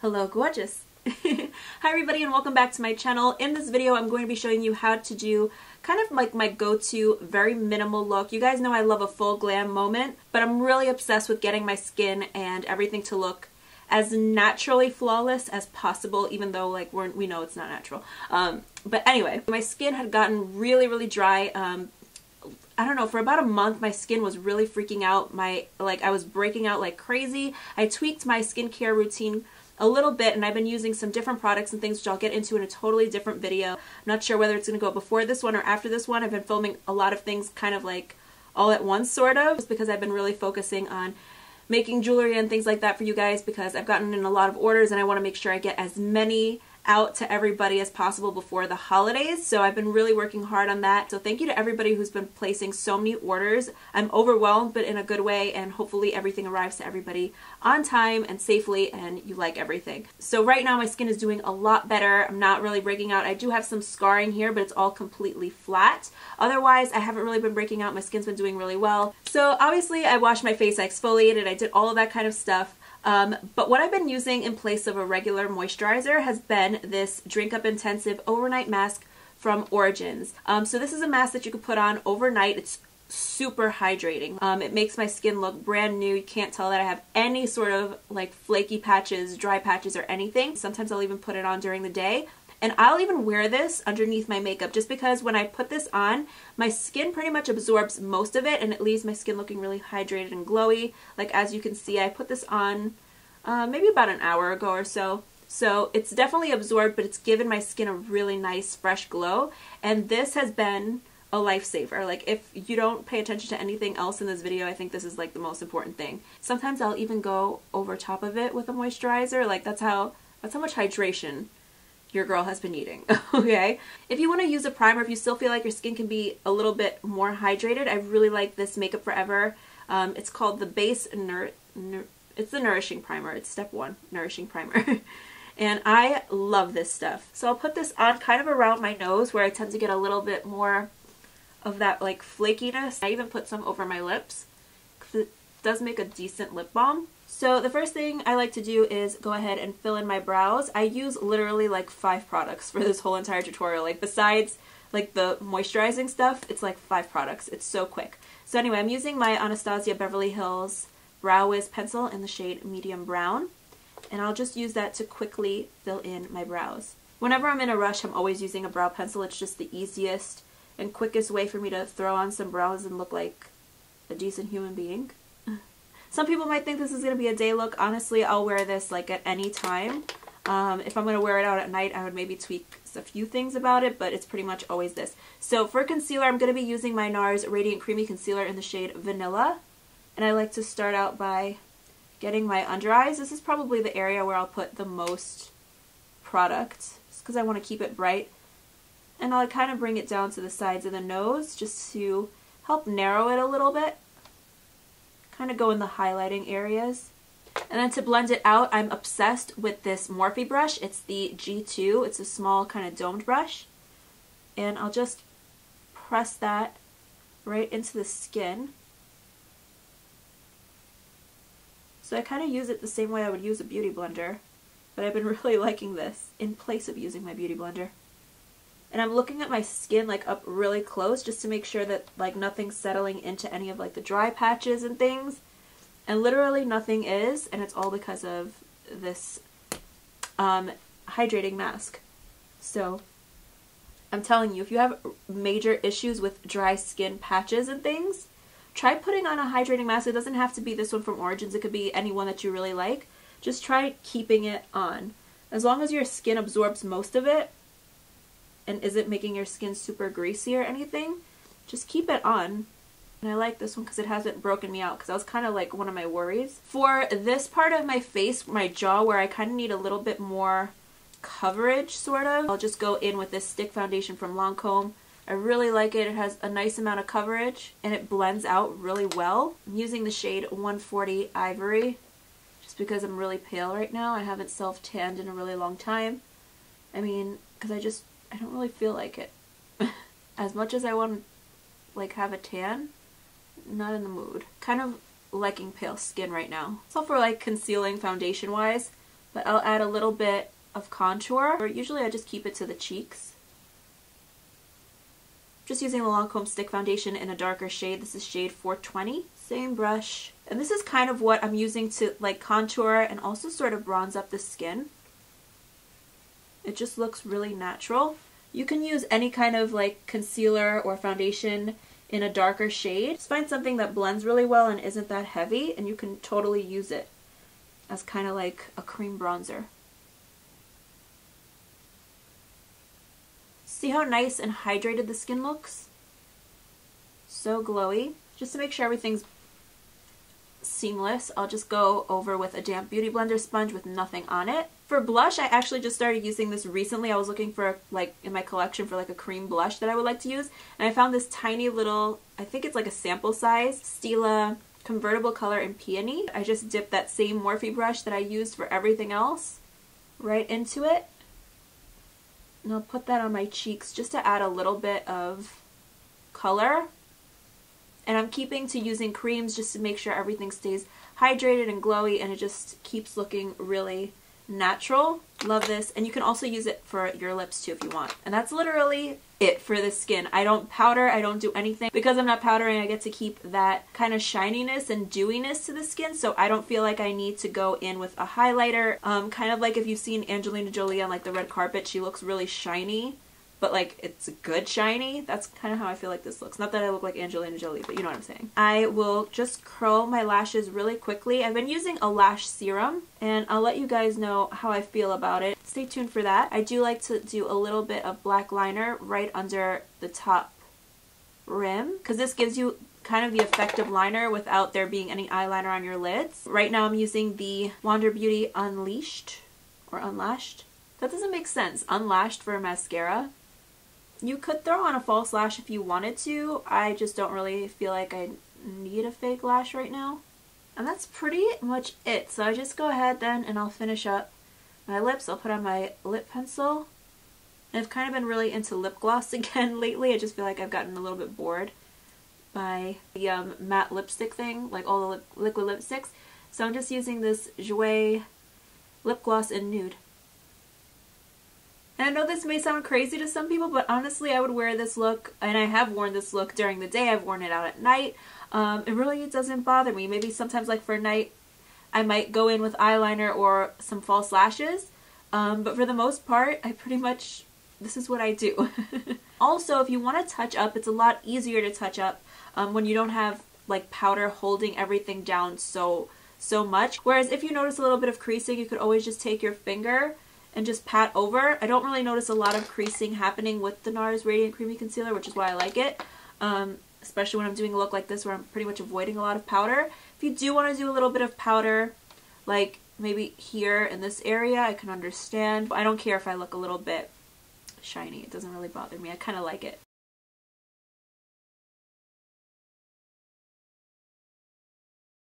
Hello gorgeous! Hi everybody and welcome back to my channel. In this video I'm going to be showing you how to do kind of like my go-to very minimal look. You guys know I love a full glam moment, but I'm really obsessed with getting my skin and everything to look as naturally flawless as possible, even though like we know it's not natural. But anyway, my skin had gotten really dry. I don't know, for about a month my skin was really freaking out. I was breaking out like crazy. I tweaked my skincare routine a little bit, and I've been using some different products and things which I'll get into in a totally different video. I'm not sure whether it's going to go before this one or after this one. I've been filming a lot of things kind of like all at once sort of, just because I've been really focusing on making jewelry and things like that for you guys, because I've gotten in a lot of orders and I want to make sure I get as many out to everybody as possible before the holidays. So I've been really working hard on that. So thank you to everybody who's been placing so many orders. I'm overwhelmed, but in a good way, and hopefully everything arrives to everybody on time and safely and you like everything. So right now my skin is doing a lot better. I'm not really breaking out. I do have some scarring here, but it's all completely flat. Otherwise, I haven't really been breaking out. My skin's been doing really well. So obviously I washed my face, I exfoliated, I did all of that kind of stuff. But what I've been using in place of a regular moisturizer has been this Drink Up Intensive Overnight Mask from Origins. So this is a mask that you can put on overnight. It's super hydrating. It makes my skin look brand new. You can't tell that I have any sort of like flaky patches, dry patches, or anything. Sometimes I'll even put it on during the day. And I'll even wear this underneath my makeup just because when I put this on, my skin pretty much absorbs most of it and it leaves my skin looking really hydrated and glowy. Like as you can see, I put this on maybe about an hour ago or so. So it's definitely absorbed, but it's given my skin a really nice fresh glow. And this has been a lifesaver. Like if you don't pay attention to anything else in this video, I think this is like the most important thing. Sometimes I'll even go over top of it with a moisturizer. Like that's how much hydration your girl has been needing. Okay, if you want to use a primer, if you still feel like your skin can be a little bit more hydrated, I really like this Makeup Forever. It's called the Base it's the Nourishing Primer. It's step 1, Nourishing Primer. And I love this stuff. So I'll put this on kind of around my nose where I tend to get a little bit more of that like flakiness. I even put some over my lips because it does make a decent lip balm. So the first thing I like to do is go ahead and fill in my brows. I use literally like 5 products for this whole entire tutorial. Like besides like the moisturizing stuff, it's like 5 products. It's so quick. So anyway, I'm using my Anastasia Beverly Hills Brow Wiz pencil in the shade Medium Brown. And I'll just use that to quickly fill in my brows. Whenever I'm in a rush, I'm always using a brow pencil. It's just the easiest and quickest way for me to throw on some brows and look like a decent human being. Some people might think this is going to be a day look. Honestly, I'll wear this like at any time. If I'm going to wear it out at night, I would maybe tweak a few things about it, but it's pretty much always this. So for concealer, I'm going to be using my NARS Radiant Creamy Concealer in the shade Vanilla. And I like to start out by getting my under eyes. This is probably the area where I'll put the most product, just because I want to keep it bright. And I'll kind of bring it down to the sides of the nose just to help narrow it a little bit. Kind of go in the highlighting areas. And then to blend it out, I'm obsessed with this Morphe brush. It's the G2. It's a small kind of domed brush. And I'll just press that right into the skin. So I kind of use it the same way I would use a beauty blender, but I've been really liking this in place of using my beauty blender. And I'm looking at my skin like up really close just to make sure that like nothing's settling into any of like the dry patches and things. And literally nothing is, and it's all because of this hydrating mask. So I'm telling you, if you have major issues with dry skin patches and things, try putting on a hydrating mask. It doesn't have to be this one from Origins. It could be any one that you really like. Just try keeping it on. As long as your skin absorbs most of it and isn't making your skin super greasy or anything, just keep it on. And I like this one because it hasn't broken me out, because that was kind of like one of my worries. For this part of my face, my jaw, where I kind of need a little bit more coverage, sort of, I'll just go in with this stick foundation from Lancome. I really like it. It has a nice amount of coverage and it blends out really well. I'm using the shade 140 Ivory just because I'm really pale right now. I haven't self-tanned in a really long time. I mean, because I don't really feel like it. As much as I want to like have a tan, not in the mood. Kind of liking pale skin right now. So for like concealing foundation wise, but I'll add a little bit of contour, or usually I just keep it to the cheeks. Just using the Lancome Stick Foundation in a darker shade. This is shade 420. Same brush. And this is kind of what I'm using to like contour and also sort of bronze up the skin. It just looks really natural. You can use any kind of like concealer or foundation in a darker shade. Just find something that blends really well and isn't that heavy, and you can totally use it as kind of like a cream bronzer. See how nice and hydrated the skin looks? So glowy. Just to make sure everything's seamless, I'll just go over with a damp beauty blender sponge with nothing on it. For blush, I actually just started using this recently. I was looking for like in my collection for like a cream blush that I would like to use, and I found this tiny little, I think it's like a sample size, Stila Convertible Color in Peony. I just dipped that same Morphe brush that I used for everything else right into it. And I'll put that on my cheeks just to add a little bit of color. And I'm keeping to using creams just to make sure everything stays hydrated and glowy, and it just keeps looking really natural. Love this. And you can also use it for your lips too if you want. And that's literally it for the skin. I don't powder, I don't do anything. Because I'm not powdering, I get to keep that kind of shininess and dewiness to the skin, so I don't feel like I need to go in with a highlighter. Kind of like if you've seen Angelina Jolie on like the red carpet, she looks really shiny, but like it's good shiny. That's kind of how I feel like this looks. Not that I look like Angelina Jolie, but you know what I'm saying. I will just curl my lashes really quickly. I've been using a lash serum, and I'll let you guys know how I feel about it. Stay tuned for that. I do like to do a little bit of black liner right under the top rim, because this gives you kind of the effect of liner without there being any eyeliner on your lids. Right now I'm using the Wander Beauty Unleashed, or Unlashed. That doesn't make sense. Unlashed for a mascara. You could throw on a false lash if you wanted to. I just don't really feel like I need a fake lash right now. And that's pretty much it. So I just go ahead then and I'll finish up my lips. I'll put on my lip pencil. And I've kind of been really into lip gloss again lately. I just feel like I've gotten a little bit bored by the matte lipstick thing, like all the liquid lipsticks. So I'm just using this Jouer lip gloss in Nude. And I know this may sound crazy to some people, but honestly I would wear this look, and I have worn this look during the day. I've worn it out at night. It really doesn't bother me. Maybe sometimes like for night I might go in with eyeliner or some false lashes, but for the most part I pretty much, this is what I do. Also, if you want to touch up, it's a lot easier to touch up when you don't have like powder holding everything down so much. Whereas if you notice a little bit of creasing, you could always just take your finger and just pat over. I don't really notice a lot of creasing happening with the NARS Radiant Creamy Concealer, which is why I like it. Especially when I'm doing a look like this where I'm pretty much avoiding a lot of powder. If you do want to do a little bit of powder, like maybe here in this area, I can understand. I don't care if I look a little bit shiny. It doesn't really bother me. I kind of like it.